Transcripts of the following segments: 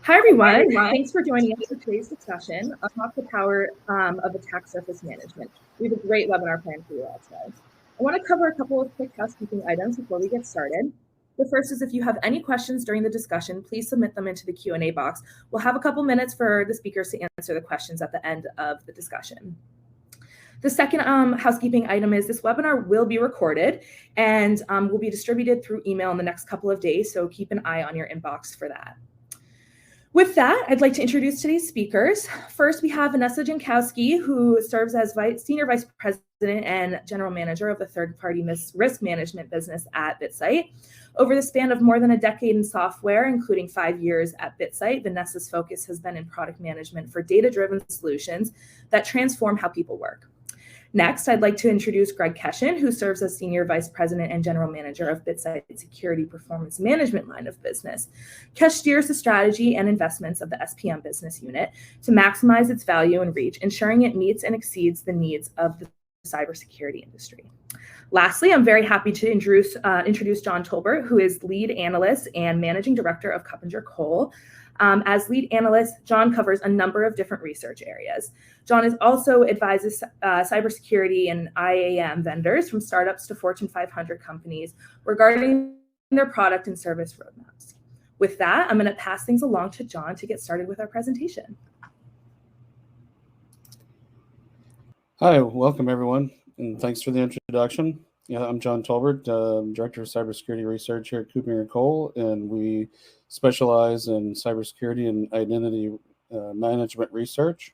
Hi, everyone. Thanks for joining us for today's discussion Unlock the Power of Attack Surface Management. We have a great webinar planned for you all today. I want to cover a couple of quick housekeeping items before we get started. The first is if you have any questions during the discussion, please submit them into the Q&A box. We'll have a couple minutes for the speakers to answer the questions at the end of the discussion. The second housekeeping item is this webinar will be recorded and will be distributed through email in the next couple of days, so keep an eye on your inbox for that. With that, I'd like to introduce today's speakers. First, we have Vanessa Jankowski, who serves as Senior Vice President and General Manager of the third-party risk management business at BitSight. Over the span of more than a decade in software, including 5 years at BitSight, Vanessa's focus has been in product management for data-driven solutions that transform how people work. Next, I'd like to introduce Greg Keshian, who serves as Senior Vice President and General Manager of BitSight Security Performance Management line of business. Kesh steers the strategy and investments of the SPM business unit to maximize its value and reach, ensuring it meets and exceeds the needs of the cybersecurity industry. Lastly, I'm very happy to introduce John Tolbert, who is Lead Analyst and Managing Director of KuppingerCole. As lead analyst, John covers a number of different research areas. John also advises cybersecurity and IAM vendors from startups to Fortune 500 companies regarding their product and service roadmaps. With that, I'm going to pass things along to John to get started with our presentation. Hi, welcome everyone, and thanks for the introduction. I'm John Tolbert, Director of Cybersecurity Research here at KuppingerCole, and we specialize in cybersecurity and identity management research.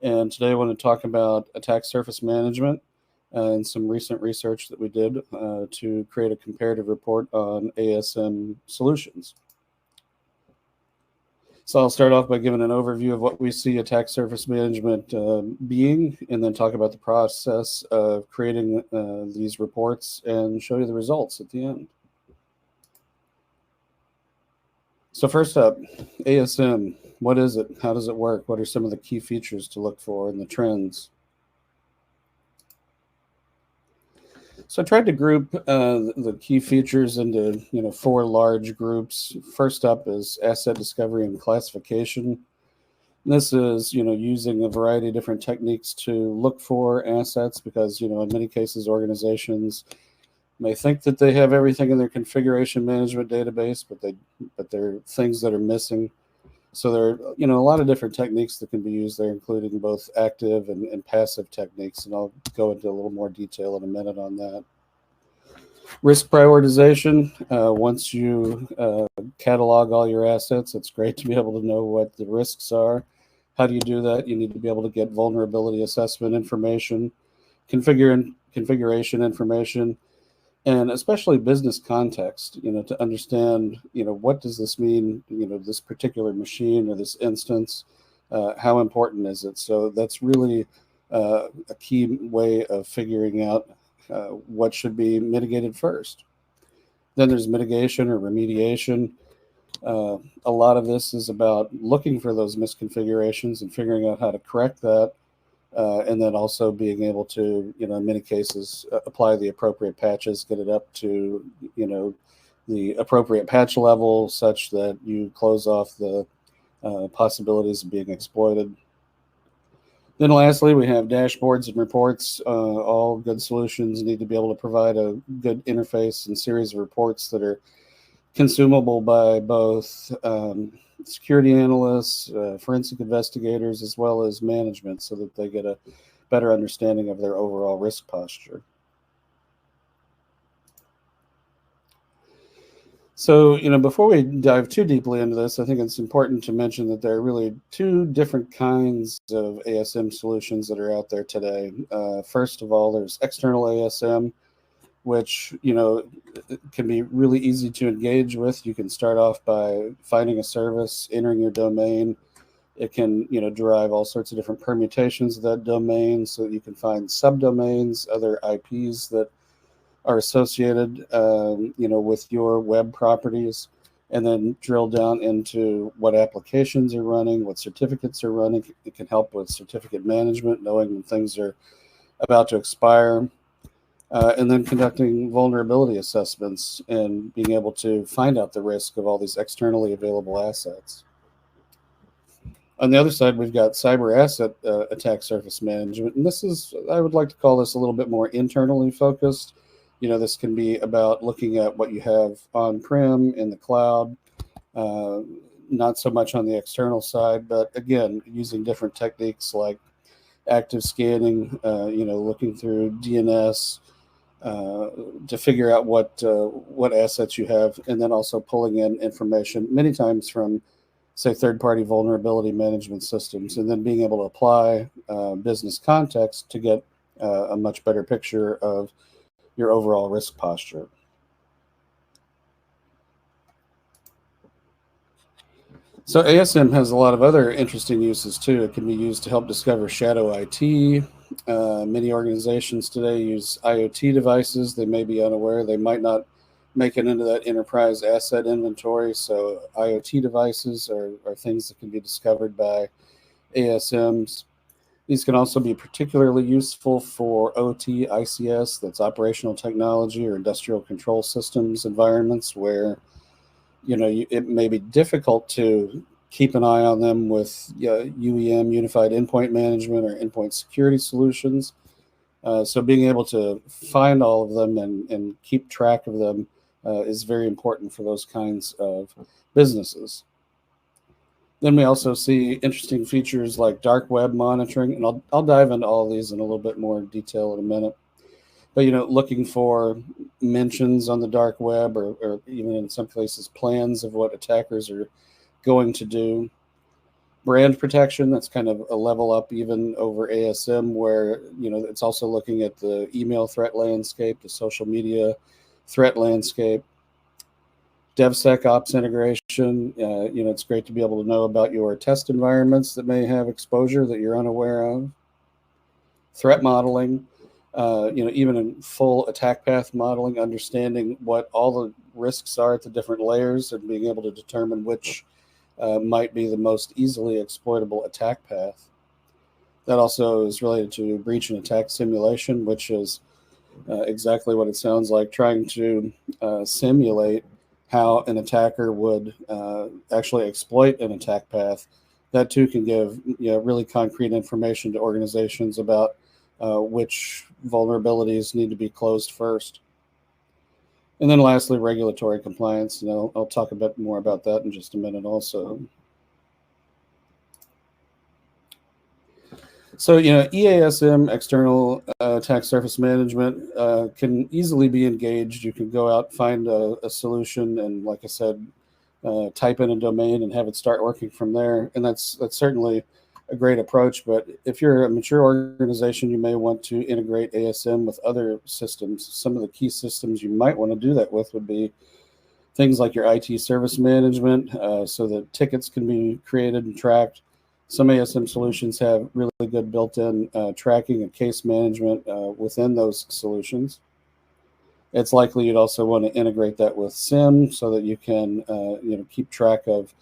And today I want to talk about attack surface management and some recent research that we did to create a comparative report on ASM solutions. So I'll start off by giving an overview of what we see attack surface management being, and then talk about the process of creating these reports and show you the results at the end. So first up, ASM, what is it? How does it work? What are some of the key features to look for and the trends? So I tried to group the key features into 4 large groups. First up is asset discovery and classification. This is using a variety of different techniques to look for assets because in many cases organizations may think that they have everything in their configuration management database, but there are things that are missing. So there are a lot of different techniques that can be used there, including both active and passive techniques, and I'll go into a little more detail in a minute on that. Risk prioritization. Once you catalog all your assets, it's great to be able to know what the risks are. How do you do that? You need to be able to get vulnerability assessment information, configuration information, and especially business context, to understand, what does this mean, this particular machine or this instance, how important is it? So that's really a key way of figuring out what should be mitigated first. Then there's mitigation or remediation. A lot of this is about looking for those misconfigurations and figuring out how to correct that. And then also being able to, in many cases, apply the appropriate patches, get it up to, the appropriate patch level such that you close off the possibilities of being exploited. Then lastly, we have dashboards and reports. All good solutions need to be able to provide a good interface and series of reports that are consumable by both security analysts, forensic investigators, as well as management, so that they get a better understanding of their overall risk posture. So, before we dive too deeply into this, I think it's important to mention that there are really 2 different kinds of ASM solutions that are out there today. First of all, there's external ASM, which can be really easy to engage with. You can start off by finding a service, entering your domain. It can derive all sorts of different permutations of that domain, so that you can find subdomains, other IPs that are associated with your web properties, and then drill down into what applications are running, what certificates are running. It can help with certificate management, knowing when things are about to expire. And then conducting vulnerability assessments and being able to find out the risk of all these externally available assets. On the other side, we've got cyber asset attack surface management. And this is, I would like to call this a little bit more internally focused. This can be about looking at what you have on-prem, in the cloud, not so much on the external side, but again, using different techniques like active scanning, looking through DNS to figure out what assets you have, and then also pulling in information many times from, say, third-party vulnerability management systems, and then being able to apply business context to get a much better picture of your overall risk posture. So ASM has a lot of other interesting uses too. It can be used to help discover shadow IT. Many organizations today use IoT devices. They may be unaware. They might not make it into that enterprise asset inventory. So IoT devices are things that can be discovered by ASMs. These can also be particularly useful for OT, ICS, that's operational technology or industrial control systems environments where it may be difficult to keep an eye on them with UEM, Unified Endpoint Management, or endpoint security solutions. So being able to find all of them and keep track of them is very important for those kinds of businesses. Then we also see interesting features like dark web monitoring, and I'll dive into all of these in a little bit more detail in a minute. But looking for mentions on the dark web, or even in some cases plans of what attackers are going to do. Brand protection, that's kind of a level up even over ASM, where it's also looking at the email threat landscape, the social media threat landscape. DevSecOps integration, it's great to be able to know about your test environments that may have exposure that you're unaware of. Threat modeling, even in full attack path modeling, understanding what all the risks are at the different layers and being able to determine which might be the most easily exploitable attack path. That also is related to breach and attack simulation, which is exactly what it sounds like, trying to simulate how an attacker would actually exploit an attack path. That too can give really concrete information to organizations about which vulnerabilities need to be closed first. And then lastly, regulatory compliance. I'll talk a bit more about that in just a minute also. So, EASM, external attack surface management, can easily be engaged. You can go out, find a solution, and like I said, type in a domain and have it start working from there. And that's certainly a great approach. But if you're a mature organization, you may want to integrate ASM with other systems. Some of the key systems you might want to do that with would be things like your IT service management, so that tickets can be created and tracked. Some ASM solutions have really good built-in tracking and case management within those solutions. It's likely you'd also want to integrate that with SIM so that you can keep track of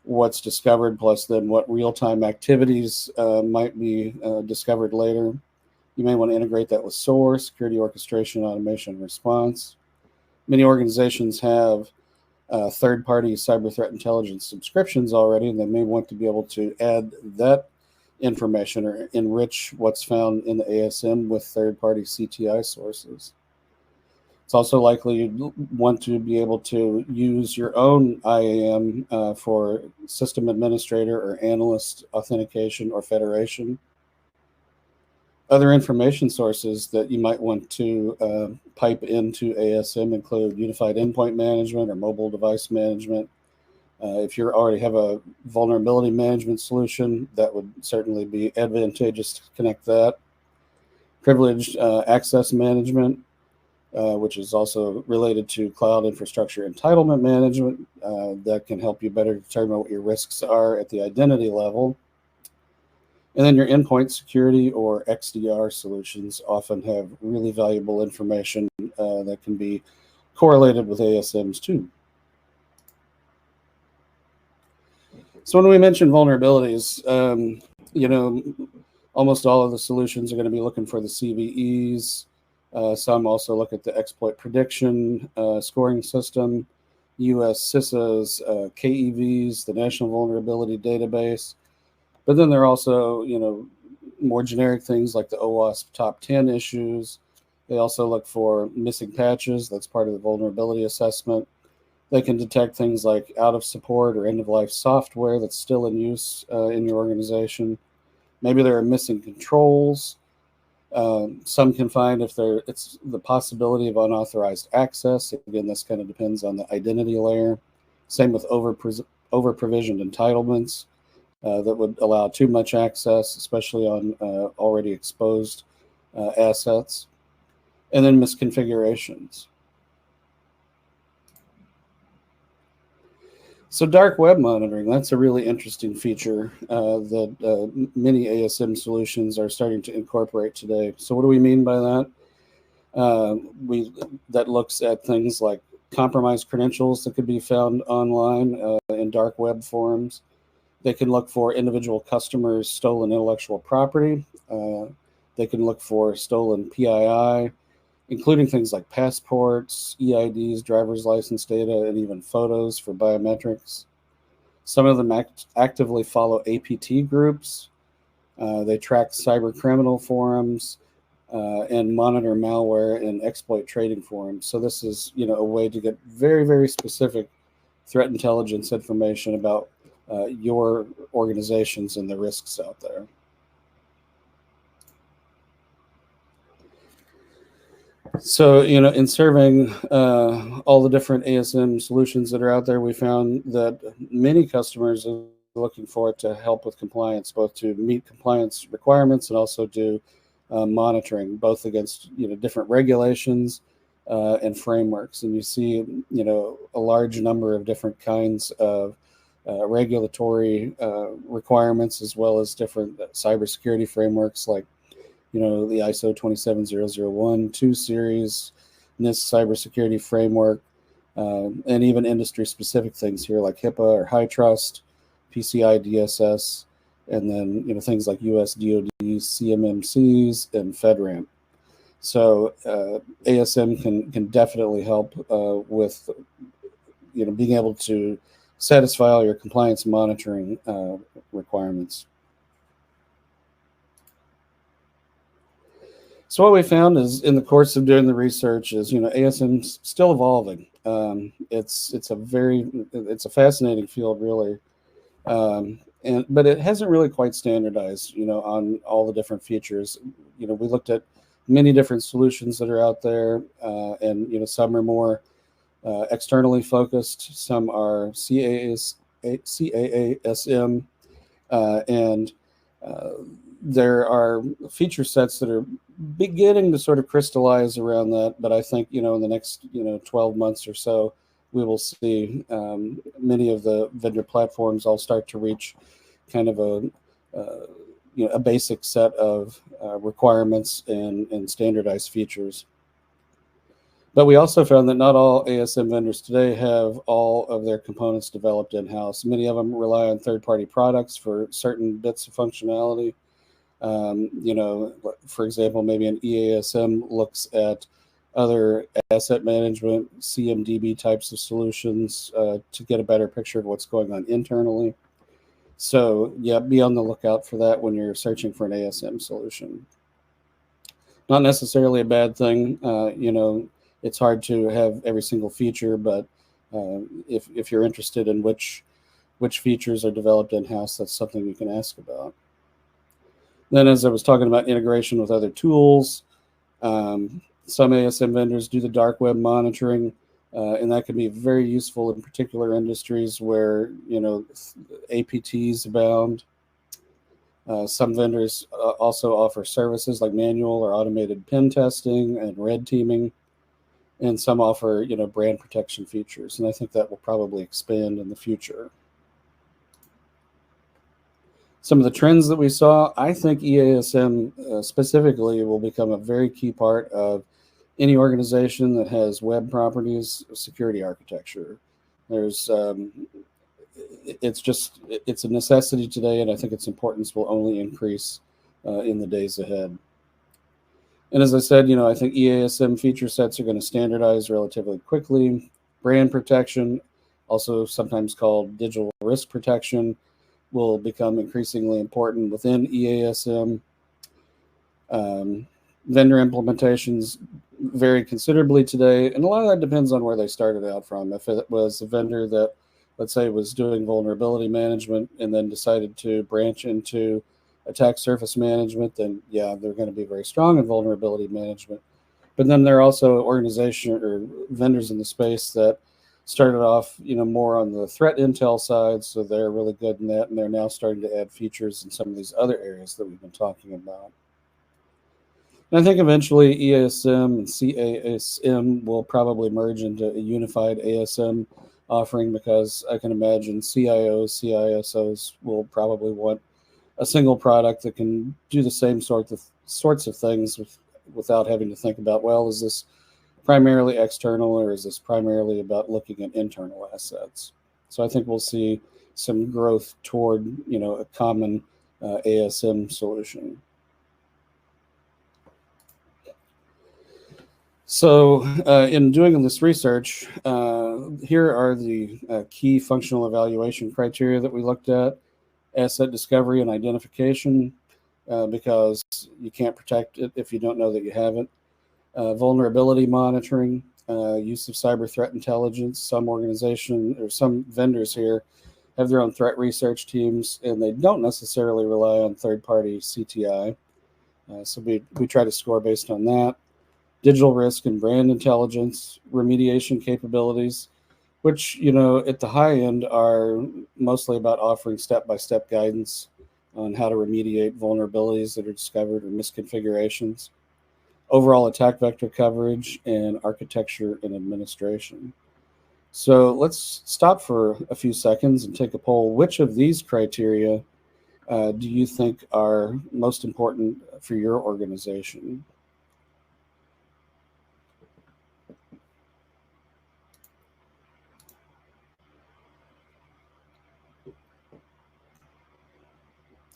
what's discovered, plus then what real-time activities might be discovered later. You may want to integrate that with SOAR, Security Orchestration, Automation, Response. Many organizations have third-party cyber threat intelligence subscriptions already, and they may want to be able to add that information or enrich what's found in the ASM with third-party CTI sources. It's also likely you'd want to be able to use your own IAM for system administrator or analyst authentication or federation. Other information sources that you might want to pipe into ASM include Unified Endpoint Management or mobile device management. If you already have a vulnerability management solution, that would certainly be advantageous to connect that. Privileged access management, which is also related to cloud infrastructure entitlement management, that can help you better determine what your risks are at the identity level. And then your endpoint security or XDR solutions often have really valuable information that can be correlated with ASMs too. So when we mention vulnerabilities, almost all of the solutions are going to be looking for the CVEs. Some also look at the exploit prediction scoring system, US CISA's KEVs, the National Vulnerability Database. But then there are also, more generic things like the OWASP top 10 issues. They also look for missing patches. That's part of the vulnerability assessment. They can detect things like out of support or end of life software that's still in use in your organization. Maybe there are missing controls. Some can find if it's the possibility of unauthorized access. Again, this kind of depends on the identity layer. Same with over-provisioned entitlements that would allow too much access, especially on already exposed assets. And then misconfigurations. So dark web monitoring, that's a really interesting feature that many ASM solutions are starting to incorporate today. So what do we mean by that? That looks at things like compromised credentials that could be found online in dark web forums. They can look for individual customers' stolen intellectual property. They can look for stolen PII, including things like passports, EIDs, driver's license data, and even photos for biometrics. Some of them actively follow APT groups. They track cyber criminal forums and monitor malware and exploit trading forums. So this is, a way to get very, very specific threat intelligence information about your organizations and the risks out there. So, in surveying all the different ASM solutions that are out there, we found that many customers are looking for it to help with compliance, both to meet compliance requirements and also do monitoring, both against, different regulations and frameworks. And you see, a large number of different kinds of regulatory requirements, as well as different cybersecurity frameworks like the ISO 27001, 2 series, NIST cybersecurity framework, and even industry-specific things here like HIPAA or HITRUST, PCI DSS, and then things like US DoD, CMMCs, and FedRAMP. So ASM can definitely help with being able to satisfy all your compliance monitoring requirements. So what we found is, in the course of doing the research, is ASM's still evolving. It's a fascinating field, really, but it hasn't really quite standardized, on all the different features. We looked at many different solutions that are out there, and some are more externally focused. Some are CAASM, and there are feature sets that are beginning to sort of crystallize around that. But I think, in the next, 12 months or so, we will see many of the vendor platforms all start to reach kind of a basic set of requirements and standardized features. But we also found that not all ASM vendors today have all of their components developed in-house. Many of them rely on third-party products for certain bits of functionality. For example, maybe an EASM looks at other asset management, CMDB types of solutions to get a better picture of what's going on internally. So, yeah, be on the lookout for that when you're searching for an ASM solution. Not necessarily a bad thing. It's hard to have every single feature, but if you're interested in which features are developed in-house, that's something you can ask about. Then, as I was talking about integration with other tools, some ASM vendors do the dark web monitoring, and that can be very useful in particular industries where, APTs abound. Some vendors also offer services like manual or automated pen testing and red teaming, and some offer, brand protection features. And I think that will probably expand in the future. Some of the trends that we saw, I think EASM specifically will become a very key part of any organization that has web properties security architecture. It's a necessity today, and I think its importance will only increase in the days ahead. And as I said, I think EASM feature sets are going to standardize relatively quickly. Brand protection, also sometimes called digital risk protection, will become increasingly important within EASM. Vendor implementations vary considerably today, and a lot of that depends on where they started out from. If it was a vendor that, let's say, was doing vulnerability management and then decided to branch into attack surface management, then yeah, they're going to be very strong in vulnerability management. But then there are also organizations or vendors in the space that started off, more on the threat intel side, so they're really good in that, and they're now starting to add features in some of these other areas that we've been talking about. And I think eventually EASM and CASM will probably merge into a unified ASM offering, because I can imagine CIOs, CISOs will probably want a single product that can do the same sorts of things without having to think about, well, is this primarily external or is this primarily about looking at internal assets? So I think we'll see some growth toward, a common ASM solution. So in doing this research, here are the key functional evaluation criteria that we looked at. Asset discovery and identification, because you can't protect it if you don't know that you have it. Vulnerability monitoring, use of cyber threat intelligence. Some organization or some vendors here have their own threat research teams, and they don't necessarily rely on third-party CTI. So we try to score based on that. Digital risk and brand intelligence, remediation capabilities, which, at the high end are mostly about offering step-by-step guidance on how to remediate vulnerabilities that are discovered or misconfigurations, overall attack vector coverage, and architecture and administration. So let's stop for a few seconds and take a poll. Which of these criteria do you think are most important for your organization?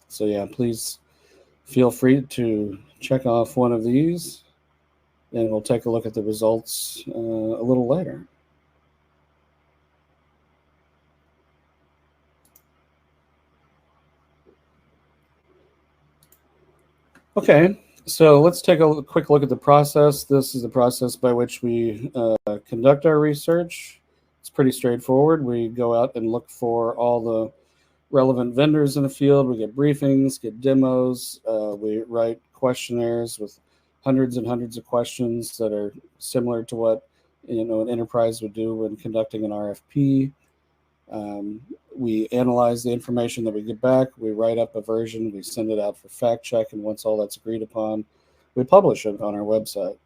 So yeah, please feel free to check off one of these, and we'll take a look at the results a little later. Okay, so let's take a quick look at the process. This is the process by which we conduct our research. It's pretty straightforward. We go out and look for all the relevant vendors in the field. We get briefings, get demos. We write questionnaires with hundreds and hundreds of questions that are similar to what an enterprise would do when conducting an RFP. We analyze the information that we get back. We write up a version. We send it out for fact check, and once all that's agreed upon, we publish it on our website.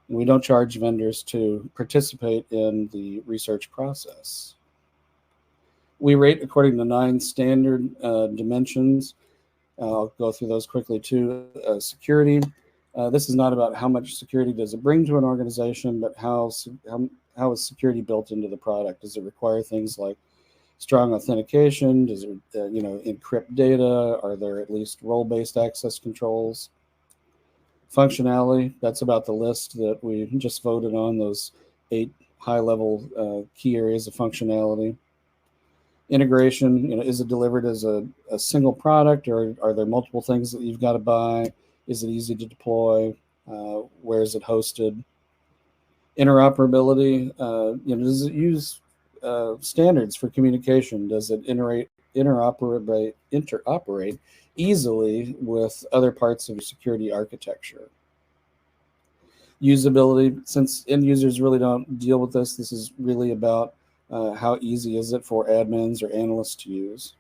And we don't charge vendors to participate in the research process. We rate according to 9 standard dimensions. I'll go through those quickly too. Security. This is not about how much security does it bring to an organization, but how is security built into the product? Does it require things like strong authentication? Does it encrypt data? Are there at least role-based access controls? Functionality. That's about the list that we just voted on, those 8 high-level key areas of functionality. Integration, is it delivered as a single product, or are there multiple things that you've got to buy? Is it easy to deploy? Where is it hosted? Interoperability, does it use standards for communication? Does it interoperate easily with other parts of security architecture? Usability, since end users really don't deal with this is really about how easy is it for admins or analysts to use.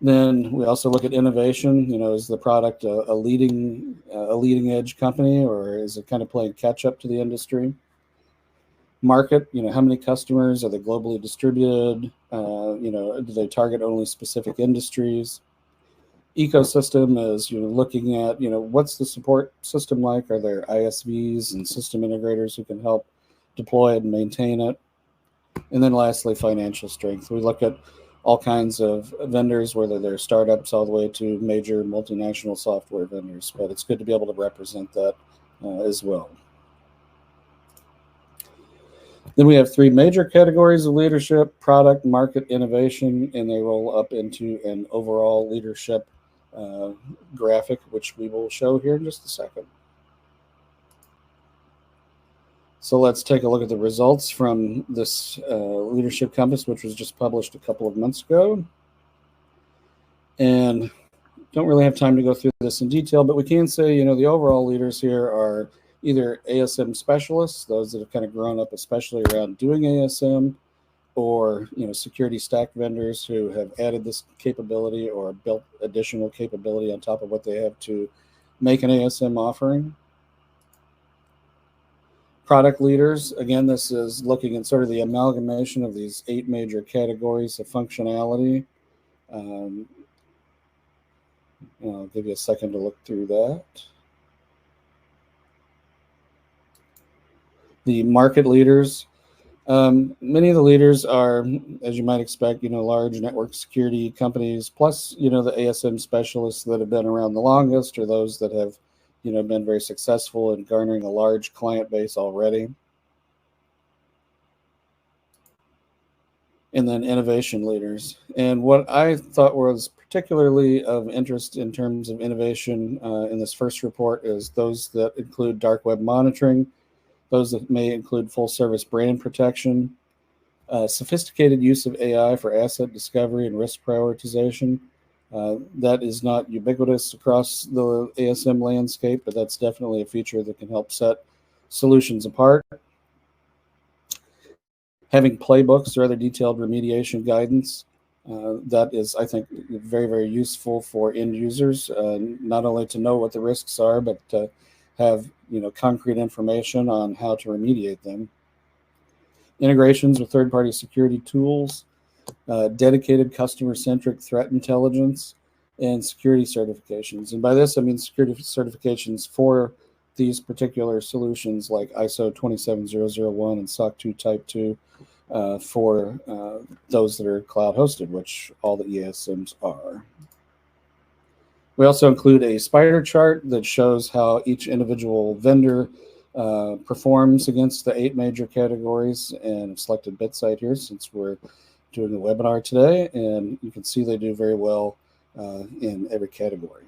Then we also look at innovation. Is the product a leading edge company, or is it kind of playing catch up to the industry? Market, how many customers? Are they globally distributed? Do they target only specific industries? Ecosystem is looking at what's the support system like? Are there ISVs and system integrators who can help deploy it and maintain it? And then lastly, financial strength. We look at all kinds of vendors, whether they're startups all the way to major multinational software vendors, but it's good to be able to represent that as well. Then we have three major categories of leadership: product, market, innovation, and they roll up into an overall leadership graphic, which we will show here in just a second. So let's take a look at the results from this Leadership Compass, which was just published a couple of months ago. And don't really have time to go through this in detail, but we can say, the overall leaders here are either ASM specialists, those that have kind of grown up especially around doing ASM, or security stack vendors who have added this capability or built additional capability on top of what they have to make an ASM offering. Product leaders, again, this is looking at sort of the amalgamation of these 8 major categories of functionality. I'll give you a second to look through that. The market leaders, many of the leaders are, as you might expect, large network security companies, plus, the ASM specialists that have been around the longest, or those that have, been very successful in garnering a large client base already. And then innovation leaders. And what I thought was particularly of interest in terms of innovation in this first report is those that include dark web monitoring, those that may include full service brand protection, sophisticated use of AI for asset discovery and risk prioritization. That is not ubiquitous across the ASM landscape, but that's definitely a feature that can help set solutions apart. Having playbooks or other detailed remediation guidance, that is, I think, very, very useful for end users, not only to know what the risks are, but to have concrete information on how to remediate them. Integrations with third-party security tools, dedicated customer-centric threat intelligence, and security certifications. And by this, I mean security certifications for these particular solutions like ISO 27001 and SOC 2 Type 2 for those that are cloud hosted, which all the ESMs are. We also include a spider chart that shows how each individual vendor performs against the 8 major categories, and I've selected BitSight here since we're doing a webinar today, and you can see they do very well in every category.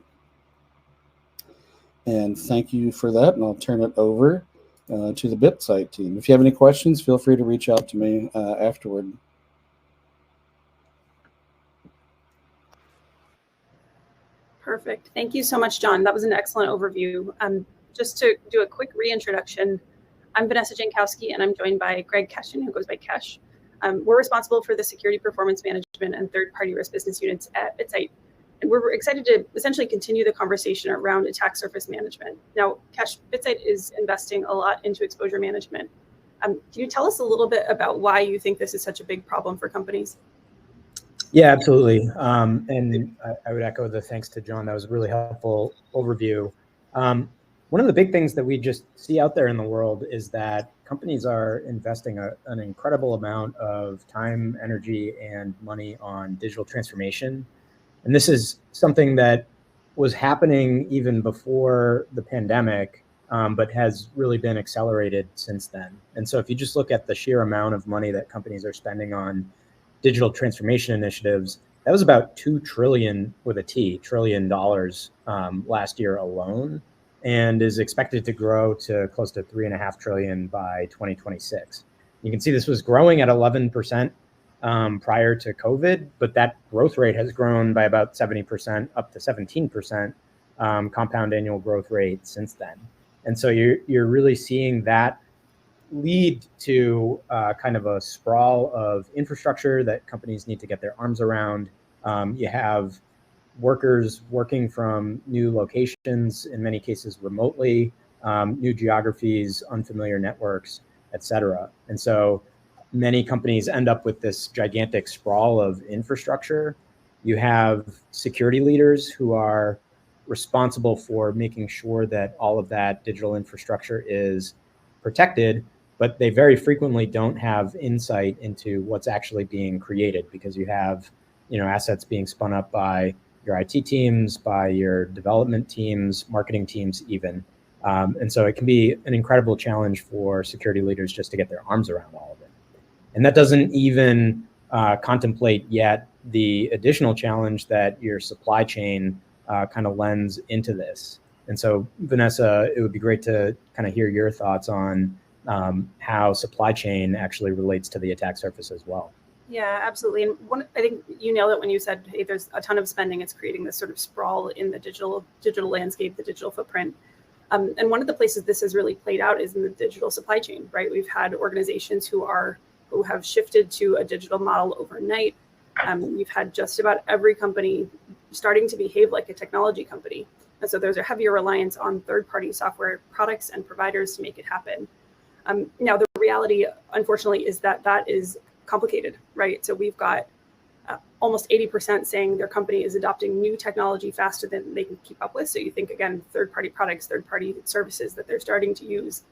And thank you for that, and I'll turn it over to the BitSight team. If you have any questions, feel free to reach out to me afterward. Perfect. Thank you so much, John. That was an excellent overview. Just to do a quick reintroduction, I'm Vanessa Jankowski, and I'm joined by Greg Keshian, who goes by Kesh. We're responsible for the security performance management and third-party risk business units at BitSight. And we're excited to essentially continue the conversation around attack surface management. Now, Kesh, BitSight is investing a lot into exposure management. Can you tell us a little bit about why you think this is such a big problem for companies? Yeah, absolutely. And I would echo the thanks to John. That was a really helpful overview. One of the big things that we just see out there in the world is that companies are investing an incredible amount of time, energy, and money on digital transformation. And this is something that was happening even before the pandemic, but has really been accelerated since then. And so if you just look at the sheer amount of money that companies are spending on digital transformation initiatives, that was about $2 trillion with a T, trillion dollars last year alone, and is expected to grow to close to $3.5 trillion by 2026. You can see this was growing at 11% prior to COVID, but that growth rate has grown by about 70%, up to 17% compound annual growth rate since then. And so you're really seeing that lead to kind of a sprawl of infrastructure that companies need to get their arms around. You have workers working from new locations, in many cases remotely, new geographies, unfamiliar networks, et cetera. And so many companies end up with this gigantic sprawl of infrastructure. You have security leaders who are responsible for making sure that all of that digital infrastructure is protected, but they very frequently don't have insight into what's actually being created, because you have, assets being spun up by your IT teams, by your development teams, marketing teams even. And so it can be an incredible challenge for security leaders just to get their arms around all of it. And that doesn't even contemplate yet the additional challenge that your supply chain kind of lends into this. And so, Vanessa, it would be great to kind of hear your thoughts on how supply chain actually relates to the attack surface as well. Yeah, absolutely. And I think you nailed it when you said, hey, there's a ton of spending. It's creating this sort of sprawl in the digital landscape, the digital footprint. And one of the places this has really played out is in the digital supply chain, right? We've had organizations who have shifted to a digital model overnight. You've had just about every company starting to behave like a technology company. And so there's a heavier reliance on third-party software products and providers to make it happen. Now, the reality, unfortunately, is that is complicated, right? So we've got almost 80% saying their company is adopting new technology faster than they can keep up with. So you think, again, third-party products, third-party services that they're starting to use,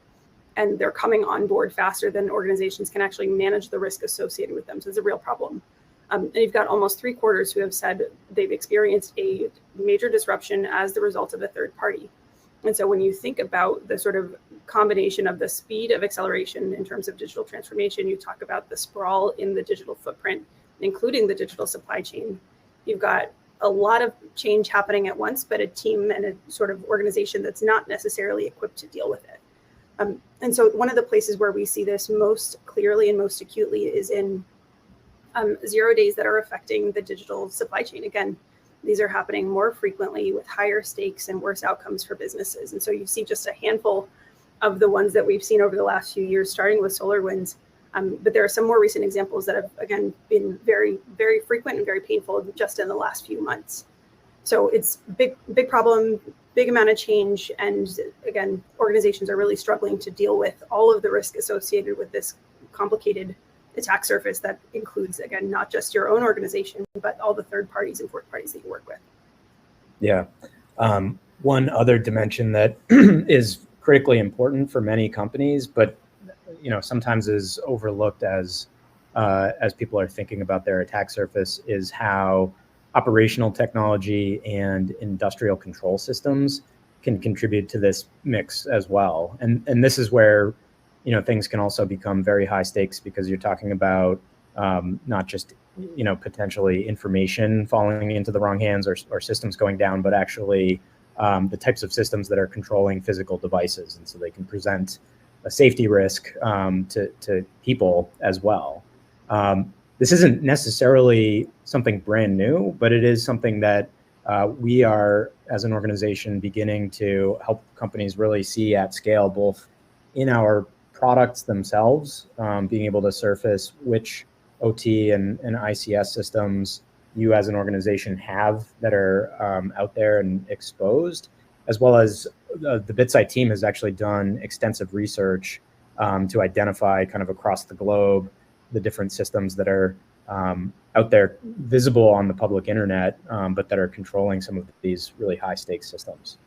and they're coming on board faster than organizations can actually manage the risk associated with them. So it's a real problem. And you've got almost 3/4 who have said they've experienced a major disruption as the result of a third party. And so when you think about the sort of combination of the speed of acceleration in terms of digital transformation, you talk about the sprawl in the digital footprint, including the digital supply chain. You've got a lot of change happening at once, but a team and a sort of organization that's not necessarily equipped to deal with it. And so one of the places where we see this most clearly and most acutely is in 0 days that are affecting the digital supply chain. Again, these are happening more frequently with higher stakes and worse outcomes for businesses. And so you see just a handful of the ones that we've seen over the last few years, starting with SolarWinds. But there are some more recent examples that have, again, been very, very frequent and very painful just in the last few months. So it's big problem, big amount of change. And again, organizations are really struggling to deal with all of the risk associated with this complicated attack surface that includes, again, not just your own organization, but all the third parties and fourth parties that you work with. Yeah. One other dimension that is critically important for many companies, but sometimes is overlooked as people are thinking about their attack surface, is how operational technology and industrial control systems can contribute to this mix as well. And this is where things can also become very high stakes, because you're talking about not just potentially information falling into the wrong hands or systems going down, but actually the types of systems that are controlling physical devices, and so they can present a safety risk to people as well. This isn't necessarily something brand new, but it is something that we are, as an organization, beginning to help companies really see at scale, both in our products themselves, being able to surface which OT and ICS systems you as an organization have that are out there and exposed, as well as the BitSight team has actually done extensive research to identify kind of across the globe the different systems that are out there visible on the public internet, but that are controlling some of these really high stakes systems.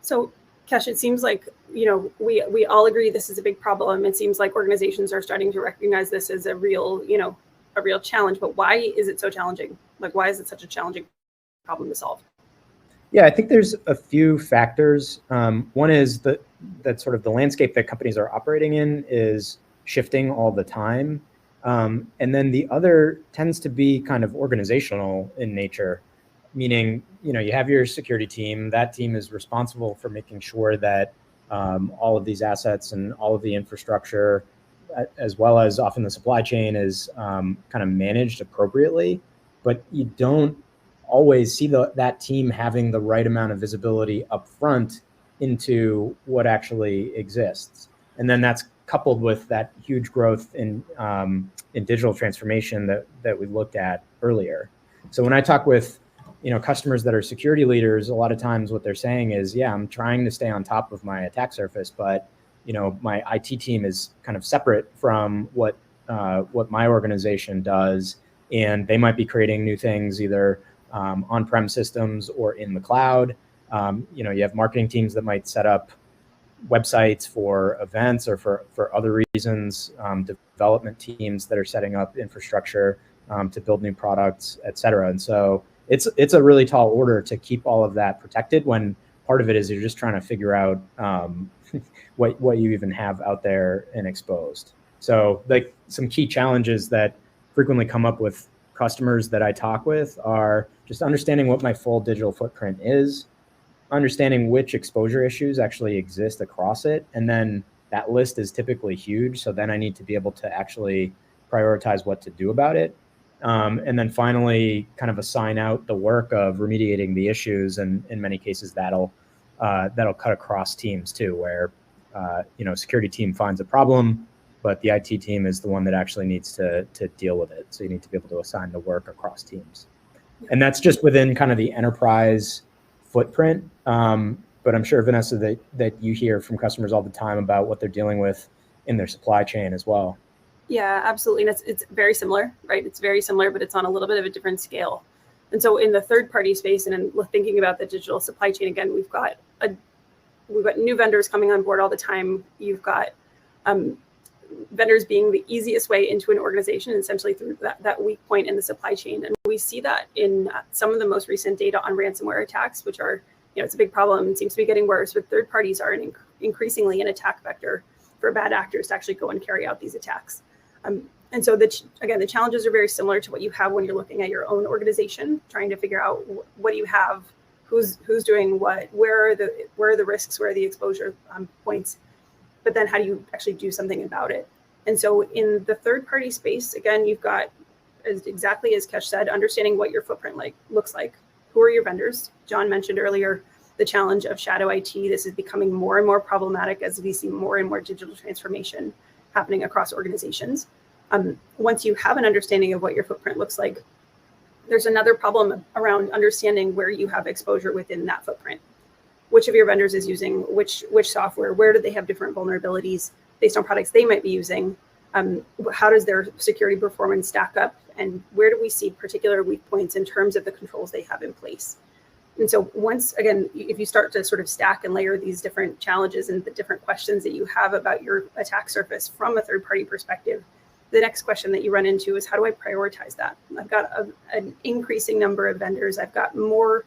So, Kesh, it seems like we all agree this is a big problem. It seems like organizations are starting to recognize this as a real challenge. But why is it so challenging? Like, why is it such a challenging problem to solve? Yeah, I think there's a few factors. One is that sort of the landscape that companies are operating in is shifting all the time. And then the other tends to be kind of organizational in nature, meaning, you have your security team. That team is responsible for making sure that all of these assets and all of the infrastructure, as well as often the supply chain, is kind of managed appropriately. But you don't always see that team having the right amount of visibility up front into what actually exists. And then that's coupled with that huge growth in digital transformation that we looked at earlier. So when I talk with customers that are security leaders, a lot of times what they're saying is, yeah, I'm trying to stay on top of my attack surface, but my IT team is kind of separate from what my organization does, and they might be creating new things either on-prem systems or in the cloud. You have marketing teams that might set up websites for events or for other reasons, development teams that are setting up infrastructure to build new products, et cetera. And so it's a really tall order to keep all of that protected, when part of it is you're just trying to figure out what you even have out there and exposed. So like some key challenges that frequently come up with customers that I talk with are just understanding what my full digital footprint is, understanding which exposure issues actually exist across it. And then that list is typically huge. So then I need to be able to actually prioritize what to do about it. And then finally, kind of assign out the work of remediating the issues. And in many cases, that'll cut across teams too, where security team finds a problem, but the IT team is the one that actually needs to deal with it. So you need to be able to assign the work across teams. And that's just within kind of the enterprise footprint. But I'm sure, Vanessa, that you hear from customers all the time about what they're dealing with in their supply chain as well. Yeah, absolutely. And it's very similar, right? It's very similar, but it's on a little bit of a different scale. And so in the third party space, and in thinking about the digital supply chain, again, we've got new vendors coming on board all the time. You've got vendors being the easiest way into an organization, essentially through that weak point in the supply chain. And we see that in some of the most recent data on ransomware attacks, which are, it's a big problem. It seems to be getting worse, but third parties are increasingly an attack vector for bad actors to actually go and carry out these attacks. And so the challenges are very similar to what you have when you're looking at your own organization, trying to figure out what do you have, who's doing what, where are the risks, where are the exposure points, but then how do you actually do something about it? And so in the third party space, again, you've got, exactly as Kesh said, understanding what your footprint looks like. Who are your vendors? John mentioned earlier the challenge of shadow IT. This is becoming more and more problematic as we see more and more digital transformation happening across organizations. Once you have an understanding of what your footprint looks like, there's another problem around understanding where you have exposure within that footprint. Which of your vendors is using which software? Where do they have different vulnerabilities based on products they might be using? How does their security performance stack up? And where do we see particular weak points in terms of the controls they have in place? And so once, again, if you start to sort of stack and layer these different challenges and the different questions that you have about your attack surface from a third-party perspective, the next question that you run into is, how do I prioritize that? I've got an increasing number of vendors. I've got more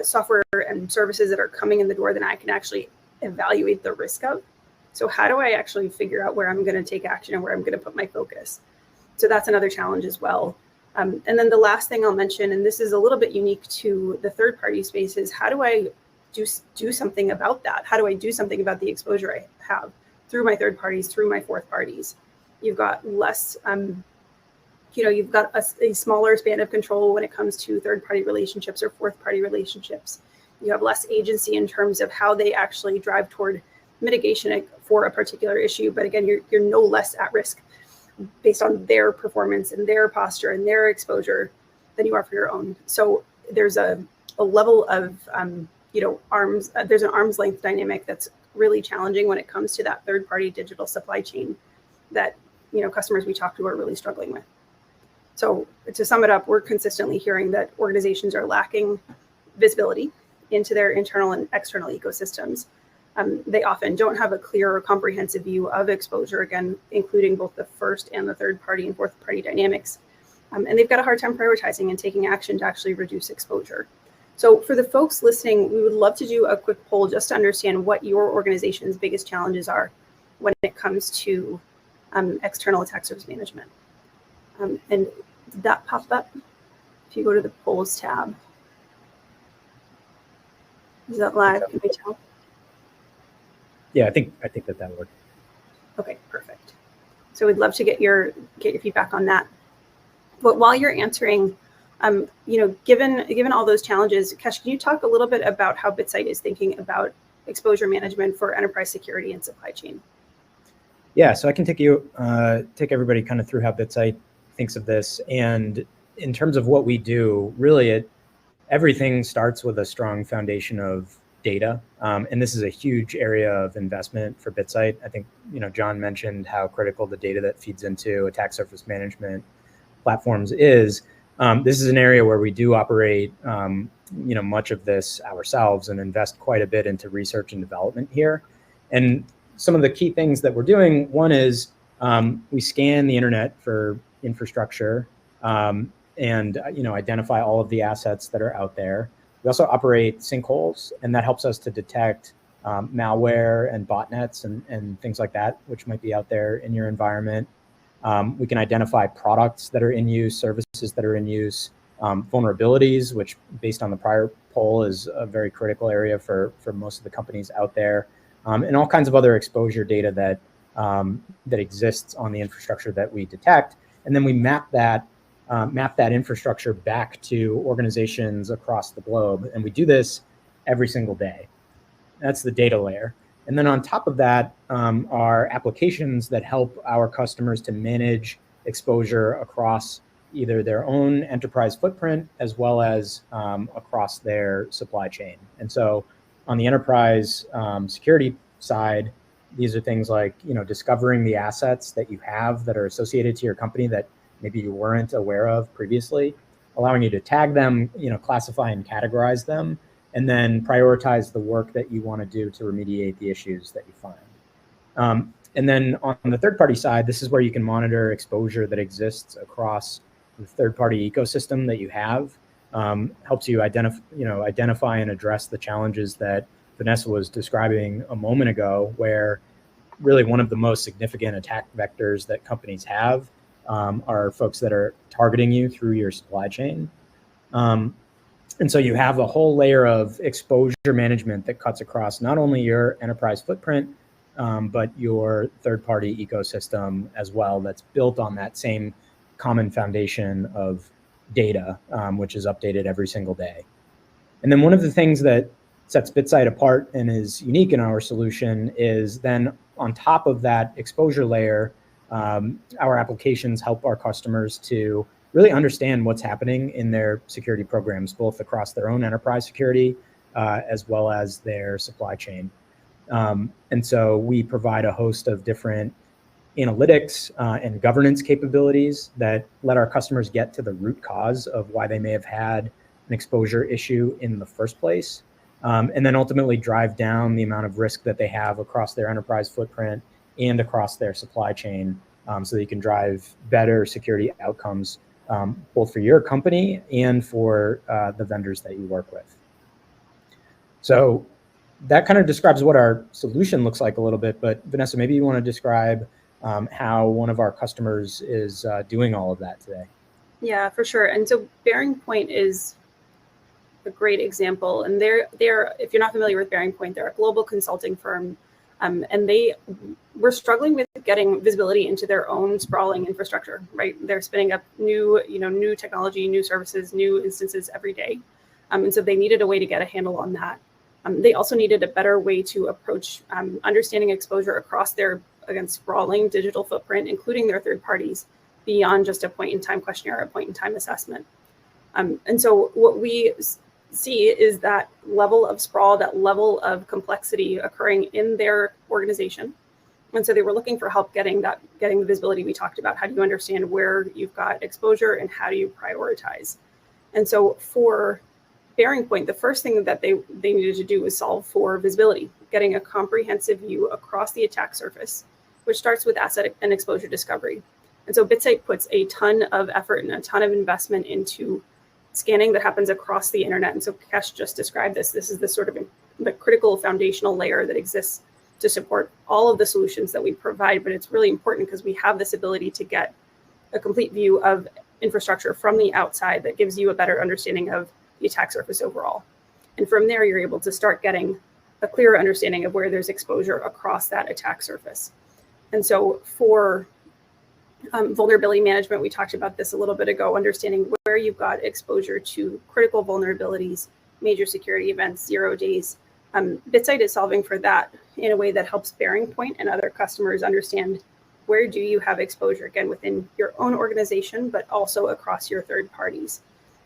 software and services that are coming in the door than I can actually evaluate the risk of. So how do I actually figure out where I'm going to take action and where I'm going to put my focus? So that's another challenge as well. And then the last thing I'll mention, and this is a little bit unique to the third party space, is how do I do something about that? How do I do something about the exposure I have through my third parties, through my fourth parties? You've got less, you've got a smaller span of control when it comes to third party relationships or fourth party relationships. You have less agency in terms of how they actually drive toward mitigation for a particular issue. But again, you're no less at risk based on their performance and their posture and their exposure than you are for your own. So there's a level of, there's an arm's length dynamic that's really challenging when it comes to that third party digital supply chain that, customers we talk to are really struggling with. So to sum it up, we're consistently hearing that organizations are lacking visibility into their internal and external ecosystems. They often don't have a clear or comprehensive view of exposure, again, including both the first and the third party and fourth party dynamics. And they've got a hard time prioritizing and taking action to actually reduce exposure. So for the folks listening, we would love to do a quick poll just to understand what your organization's biggest challenges are when it comes to external attack surface management. And did that pop up? If you go to the polls tab. Is that live? Can we tell? Yeah, I think that worked. Okay, perfect. So we'd love to get your feedback on that. But while you're answering, given all those challenges, Kesh, can you talk a little bit about how BitSight is thinking about exposure management for enterprise security and supply chain? Yeah, so I can take everybody kind of through how BitSight thinks of this. And in terms of what we do, really everything starts with a strong foundation of data. And this is a huge area of investment for BitSight. I think, John mentioned how critical the data that feeds into attack surface management platforms is. This is an area where we do operate, much of this ourselves and invest quite a bit into research and development here. And some of the key things that we're doing, one is we scan the internet for infrastructure and identify all of the assets that are out there. We also operate sinkholes, and that helps us to detect malware and botnets and things like that, which might be out there in your environment. We can identify products that are in use, services that are in use, vulnerabilities, which based on the prior poll is a very critical area for most of the companies out there, and all kinds of other exposure data that exists on the infrastructure that we detect. And then we map that infrastructure back to organizations across the globe. And we do this every single day. That's the data layer. And then on top of that are applications that help our customers to manage exposure across either their own enterprise footprint as well as across their supply chain. And so on the enterprise security side, these are things like, discovering the assets that you have that are associated to your company that maybe you weren't aware of previously, allowing you to tag them, classify and categorize them, and then prioritize the work that you want to do to remediate the issues that you find. And then on the third-party side, this is where you can monitor exposure that exists across the third-party ecosystem that you have. Helps you identify and address the challenges that Vanessa was describing a moment ago, where really one of the most significant attack vectors that companies have are folks that are targeting you through your supply chain. And so you have a whole layer of exposure management that cuts across not only your enterprise footprint, but your third-party ecosystem as well, that's built on that same common foundation of data, which is updated every single day. And then one of the things that sets BitSight apart and is unique in our solution is then on top of that exposure layer, our applications help our customers to really understand what's happening in their security programs, both across their own enterprise security as well as their supply chain. And so we provide a host of different analytics and governance capabilities that let our customers get to the root cause of why they may have had an exposure issue in the first place, and then ultimately drive down the amount of risk that they have across their enterprise footprint and across their supply chain, so that you can drive better security outcomes, both for your company and for the vendors that you work with. So that kind of describes what our solution looks like a little bit, but Vanessa, maybe you want to describe how one of our customers is doing all of that today. Yeah, for sure. And so Bearing Point is a great example. And they're if you're not familiar with Bearing Point, they're a global consulting firm. And they were struggling with getting visibility into their own sprawling infrastructure, right? They're spinning up new technology, new services, new instances every day. And so they needed a way to get a handle on that. They also needed a better way to approach understanding exposure across their, again, sprawling digital footprint, including their third parties, beyond just a point-in-time questionnaire, a point-in-time assessment. And so what we see is that level of sprawl, that level of complexity occurring in their organization. And so they were looking for help getting the visibility we talked about. How do you understand where you've got exposure and how do you prioritize? And so for Bearing Point, the first thing that they needed to do was solve for visibility, getting a comprehensive view across the attack surface, which starts with asset and exposure discovery. And so BitSight puts a ton of effort and a ton of investment into scanning that happens across the internet. And so Kesh just described this. This is the sort of the critical foundational layer that exists to support all of the solutions that we provide. But it's really important because we have this ability to get a complete view of infrastructure from the outside that gives you a better understanding of the attack surface overall. And from there, you're able to start getting a clearer understanding of where there's exposure across that attack surface. And so for vulnerability management, we talked about this a little bit ago, understanding where you've got exposure to critical vulnerabilities, major security events, 0 days. BitSight is solving for that in a way that helps Bearing Point and other customers understand where do you have exposure, again, within your own organization, but also across your third parties.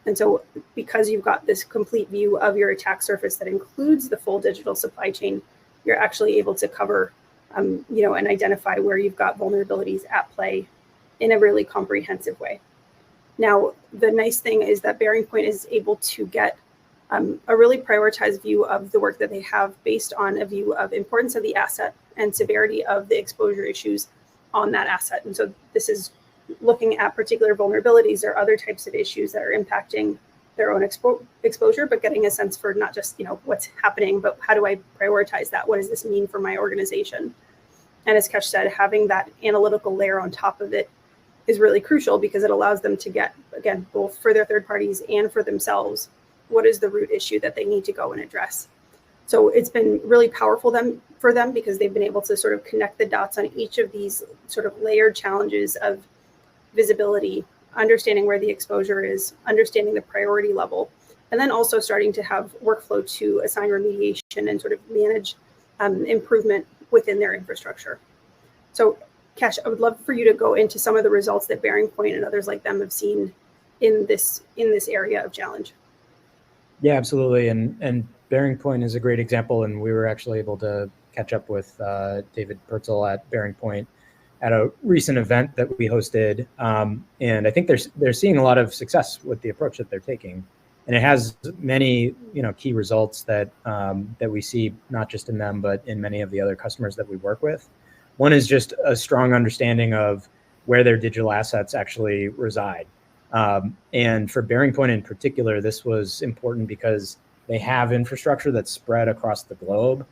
And so because you've got this complete view of your attack surface that includes the full digital supply chain, you're actually able to cover, and identify where you've got vulnerabilities at play in a really comprehensive way. Now, the nice thing is that Bearing Point is able to get a really prioritized view of the work that they have based on a view of importance of the asset and severity of the exposure issues on that asset. And so this is looking at particular vulnerabilities or other types of issues that are impacting their own exposure, but getting a sense for not just, what's happening, but how do I prioritize that? What does this mean for my organization? And as Kesh said, having that analytical layer on top of it is really crucial because it allows them to get, again, both for their third parties and for themselves, what is the root issue that they need to go and address. So it's been really powerful for them because they've been able to sort of connect the dots on each of these sort of layered challenges of visibility, understanding where the exposure is, understanding the priority level, and then also starting to have workflow to assign remediation and sort of manage improvement within their infrastructure. So Kesh, I would love for you to go into some of the results that Bearing Point and others like them have seen in this area of challenge. Yeah, absolutely. And Bearing Point is a great example. And we were actually able to catch up with David Pertzel at Bearing Point at a recent event that we hosted. And I think they're seeing a lot of success with the approach that they're taking. And it has many, key results that that we see not just in them, but in many of the other customers that we work with. One is just a strong understanding of where their digital assets actually reside. And for Bearing Point in particular, this was important because they have infrastructure that's spread across the globe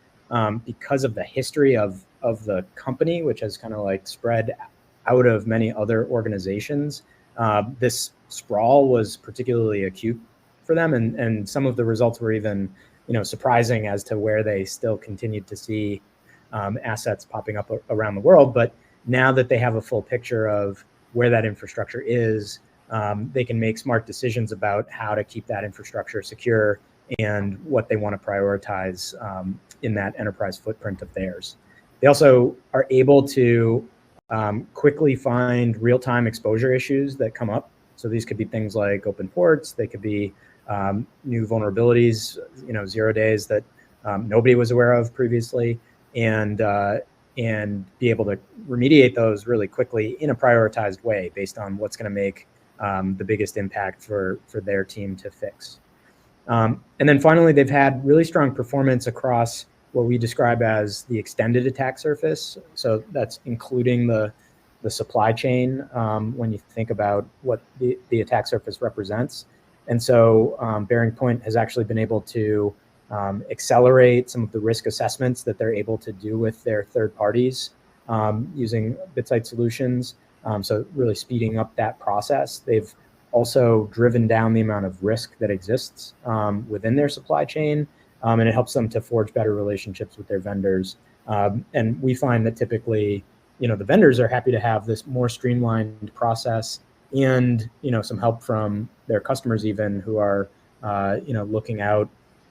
because of the history of the company, which has kind of like spread out of many other organizations. This sprawl was particularly acute for them, and some of the results were even, surprising as to where they still continued to see assets popping up around the world. But now that they have a full picture of where that infrastructure is, they can make smart decisions about how to keep that infrastructure secure and what they want to prioritize in that enterprise footprint of theirs. They also are able to quickly find real-time exposure issues that come up. So these could be things like open ports. They could be new vulnerabilities, 0 days that nobody was aware of previously, and be able to remediate those really quickly in a prioritized way based on what's going to make the biggest impact for their team to fix. And then finally, they've had really strong performance across what we describe as the extended attack surface. So that's including the supply chain when you think about what the attack surface represents. And so Bearing Point has actually been able to accelerate some of the risk assessments that they're able to do with their third parties using BitSight solutions. So really speeding up that process. They've also driven down the amount of risk that exists within their supply chain, and it helps them to forge better relationships with their vendors. And we find that typically, the vendors are happy to have this more streamlined process and, some help from their customers even who are, looking out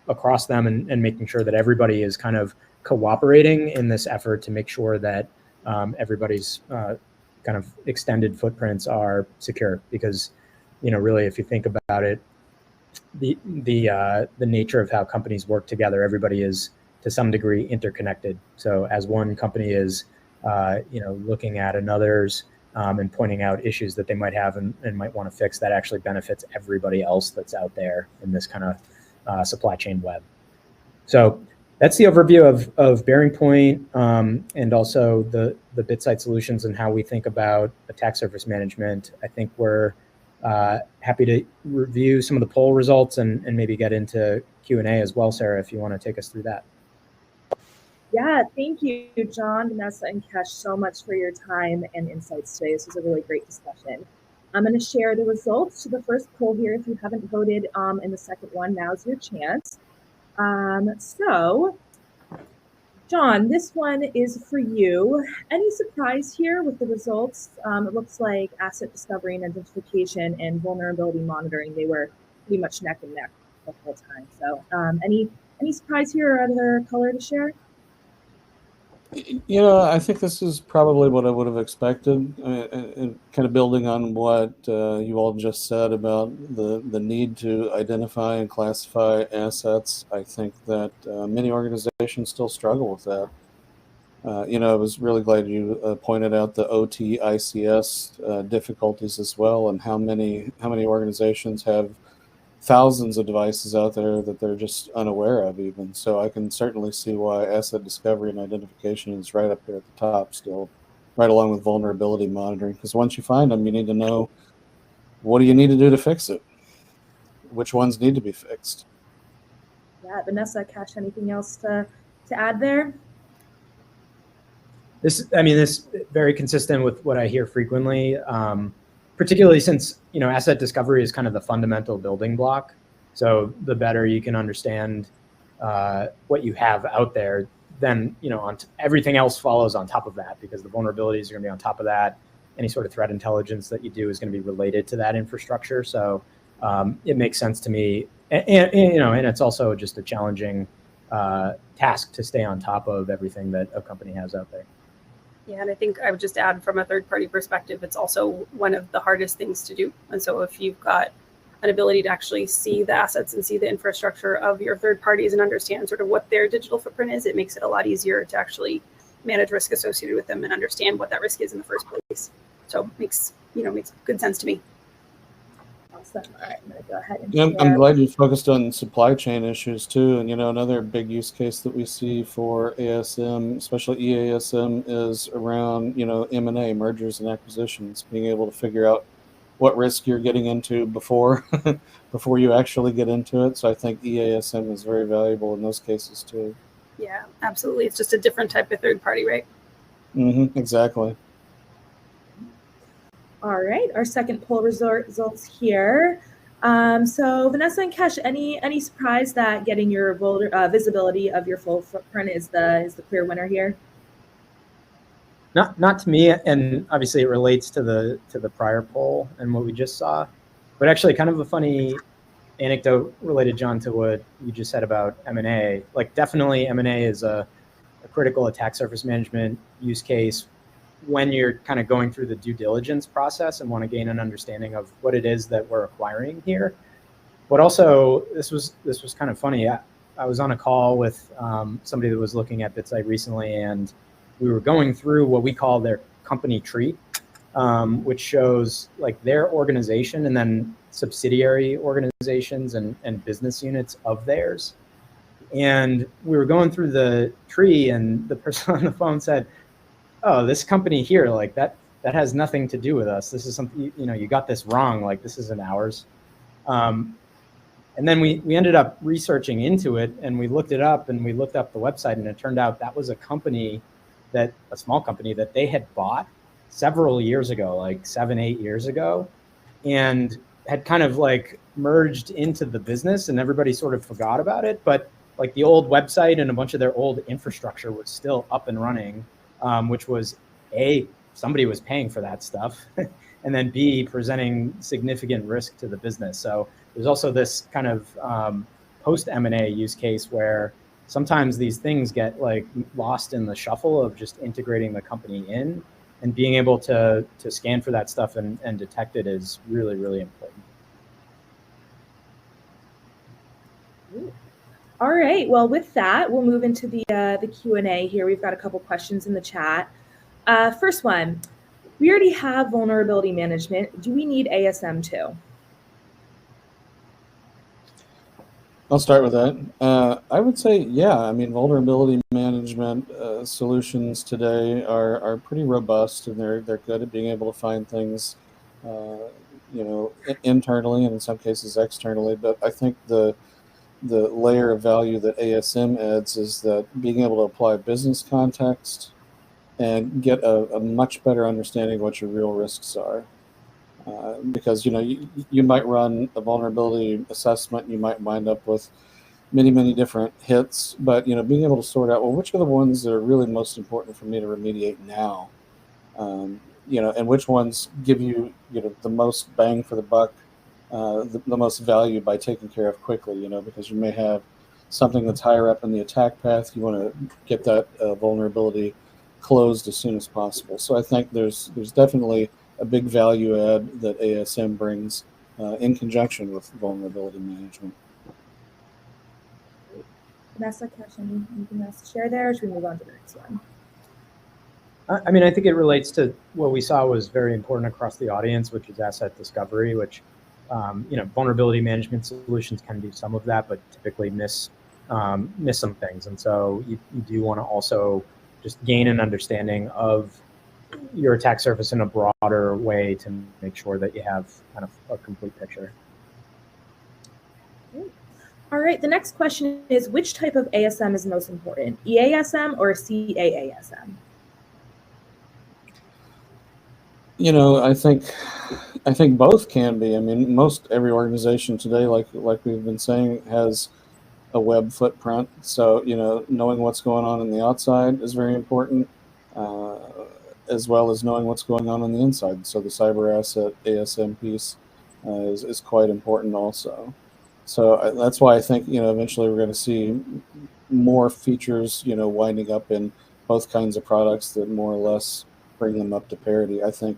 across them and making sure that everybody is kind of cooperating in this effort to make sure that everybody's kind of extended footprints are secure. Because, really, if you think about it, the nature of how companies work together, everybody is to some degree interconnected. So as one company is, looking at another's and pointing out issues that they might have and might want to fix, that actually benefits everybody else that's out there in this kind of supply chain web. So that's the overview of Bearing Point and also the BitSight solutions and how we think about attack surface management. I think we're happy to review some of the poll results and maybe get into Q&A as well, Sarah, if you want to take us through that. Yeah, thank you, John, Vanessa, and Kesh, so much for your time and insights today. This was a really great discussion. I'm going to share the results to the first poll here. If you haven't voted in the second one, now's your chance. So, John, this one is for you. Any surprise here with the results? It looks like asset discovery and identification and vulnerability monitoring, they were pretty much neck and neck the whole time. So any surprise here or other color to share? I think this is probably what I would have expected, and kind of building on what you all just said about the need to identify and classify assets. I think that many organizations still struggle with that. I was really glad you pointed out the OT ICS difficulties as well, and how many organizations have thousands of devices out there that they're just unaware of even. So I can certainly see why asset discovery and identification is right up there at the top still, right along with vulnerability monitoring, because once you find them, you need to know what do you need to do to fix it. which ones need to be fixed. Yeah, Vanessa, Cash, anything else to add there? This is very consistent with what I hear frequently, particularly since, asset discovery is kind of the fundamental building block. So the better you can understand what you have out there, then, everything else follows on top of that, because the vulnerabilities are going to be on top of that. Any sort of threat intelligence that you do is going to be related to that infrastructure. So it makes sense to me. And it's also just a challenging task to stay on top of everything that a company has out there. Yeah, and I think I would just add, from a third-party perspective, it's also one of the hardest things to do. And so if you've got an ability to actually see the assets and see the infrastructure of your third parties and understand sort of what their digital footprint is, it makes it a lot easier to actually manage risk associated with them and understand what that risk is in the first place. So it makes good sense to me. Awesome. All right, I'm going to go ahead and share. I'm glad you focused on supply chain issues too. And, another big use case that we see for ASM, especially EASM, is around, M&A, mergers and acquisitions, being able to figure out what risk you're getting into before you actually get into it. So I think EASM is very valuable in those cases too. Yeah, absolutely. It's just a different type of third party, right? Exactly. All right, our second poll results here. So Vanessa and Kesh, any surprise that getting your visibility of your full footprint is the clear winner here? Not to me, and obviously it relates to the prior poll and what we just saw, but actually kind of a funny anecdote related, John, to what you just said about M&A. Like, definitely M&A is a critical attack surface management use case when you're kind of going through the due diligence process and want to gain an understanding of what it is that we're acquiring here. But also, this was kind of funny. I was on a call with somebody that was looking at BitSight recently, and we were going through what we call their company tree, which shows like their organization and then subsidiary organizations and business units of theirs. And we were going through the tree, and the person on the phone said, "Oh, this company here, like that has nothing to do with us. This is something, you got this wrong. Like, this isn't ours." And then we ended up researching into it, and we looked it up, and we looked up the website, and it turned out that was a small company that they had bought several years ago, like 7-8 years ago, and had kind of like merged into the business, and everybody sort of forgot about it. But like the old website and a bunch of their old infrastructure was still up and running. Which was A, somebody was paying for that stuff, and then B, presenting significant risk to the business. So there's also this kind of post M&A use case where sometimes these things get like lost in the shuffle of just integrating the company in, and being able to scan for that stuff and detect it is really, really important. All right, well, with that, we'll move into the Q&A here. We've got a couple questions in the chat. First one, we already have vulnerability management. Do we need ASM too? I'll start with that. I would say, yeah. I mean, vulnerability management solutions today are pretty robust, and they're good at being able to find things, internally and in some cases externally. But I think the layer of value that ASM adds is that being able to apply business context and get a much better understanding of what your real risks are. Because you might run a vulnerability assessment, you might wind up with many different hits, but being able to sort out, well, which are the ones that are really most important for me to remediate now, and which ones give you the most bang for the buck, the most value by taking care of quickly, because you may have something that's higher up in the attack path. You want to get that vulnerability closed as soon as possible. So I think there's definitely a big value add that ASM brings in conjunction with vulnerability management. Vanessa, Kesh, anything else to share there, or should we move on to the next one? I mean, I think it relates to what we saw was very important across the audience, which is asset discovery, which, vulnerability management solutions can do some of that, but typically miss some things. And so you do want to also just gain an understanding of your attack surface in a broader way to make sure that you have kind of a complete picture. All right, the next question is, which type of ASM is most important, EASM or CAASM? You know, I think both can be. I mean, most every organization today, like we've been saying, has a web footprint. So, you know, knowing what's going on the outside is very important, as well as knowing what's going on the inside. So the cyber asset ASM piece is quite important also. So that's why I think, you know, eventually we're going to see more features, you know, winding up in both kinds of products that more or less bring them up to parity. I think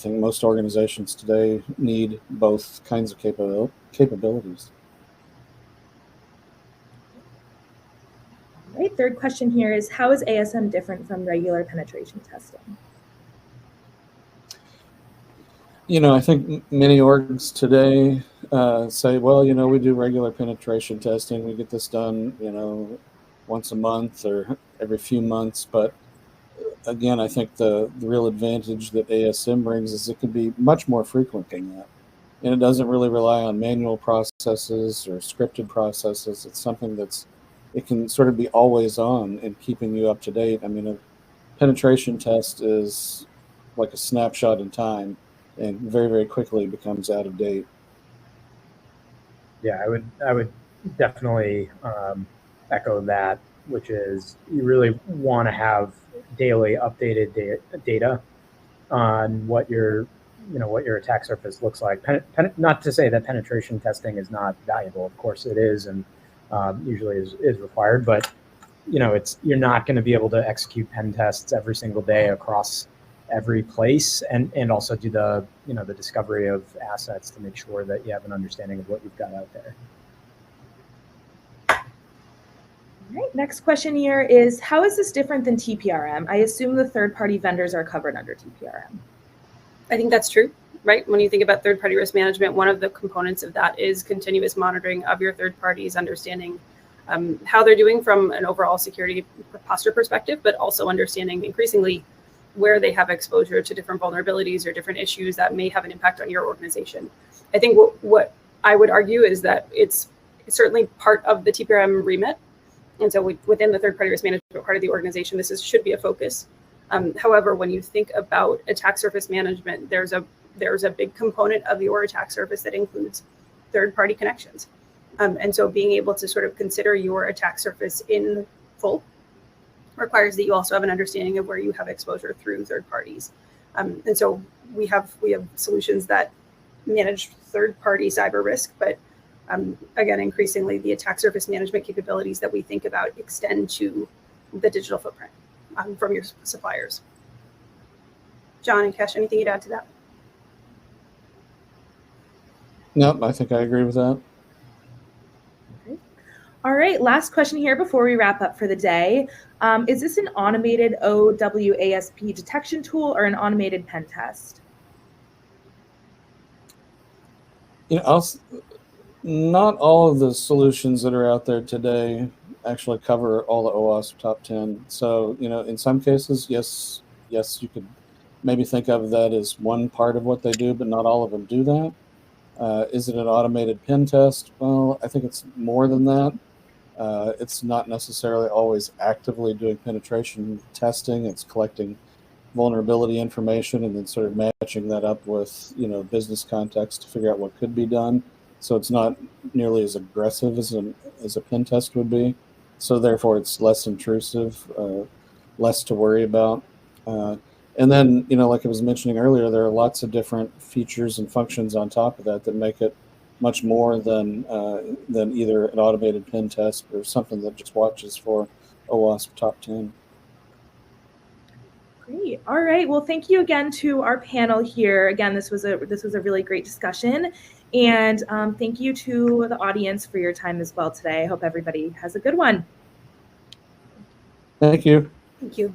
most organizations today need both kinds of capabilities. All right, third question here is, how is ASM different from regular penetration testing? You know, I think many orgs today say, well, you know, we do regular penetration testing. We get this done, you know, once a month or every few months. But again, I think the real advantage that ASM brings is it can be much more frequent than that. And it doesn't really rely on manual processes or scripted processes. It's something it can sort of be always on and keeping you up to date. I mean, a penetration test is like a snapshot in time and very, very quickly becomes out of date. Yeah, I would definitely echo that, which is you really want to have daily updated data on what your attack surface looks like. Not to say that penetration testing is not valuable. Of course it is, and usually is required. But you know, you're not going to be able to execute pen tests every single day across every place, and also do the discovery of assets to make sure that you have an understanding of what you've got out there. All right, next question here is, how is this different than TPRM? I assume the third-party vendors are covered under TPRM. I think that's true, right? When you think about third-party risk management, one of the components of that is continuous monitoring of your third parties, understanding how they're doing from an overall security posture perspective, but also understanding increasingly where they have exposure to different vulnerabilities or different issues that may have an impact on your organization. I think what I would argue is that it's certainly part of the TPRM remit. And so within the third-party risk management part of the organization, this should be a focus. However, when you think about attack surface management, there's a big component of your attack surface that includes third-party connections. And so being able to sort of consider your attack surface in full requires that you also have an understanding of where you have exposure through third parties. And so we have solutions that manage third-party cyber risk, but again, increasingly the attack surface management capabilities that we think about extend to the digital footprint from your suppliers. John and Kesh, anything you'd add to that? Nope, I think I agree with that. All right, last question here before we wrap up for the day. Is this an automated OWASP detection tool or an automated pen test? You know, not all of the solutions that are out there today actually cover all the OWASP top 10. So, you know, in some cases, yes, you could maybe think of that as one part of what they do, but not all of them do that. Is it an automated pen test? Well, I think it's more than that. It's not necessarily always actively doing penetration testing. It's collecting vulnerability information and then sort of matching that up with, you know, business context to figure out what could be done. So it's not nearly as aggressive as a pen test would be. So therefore, it's less intrusive, less to worry about. And then, you know, like I was mentioning earlier, there are lots of different features and functions on top of that make it much more than either an automated pen test or something that just watches for OWASP top 10. Great. All right. Well, thank you again to our panel here. Again, this was a really great discussion, and thank you to the audience for your time as well today. I hope everybody has a good one. Thank you. Thank you.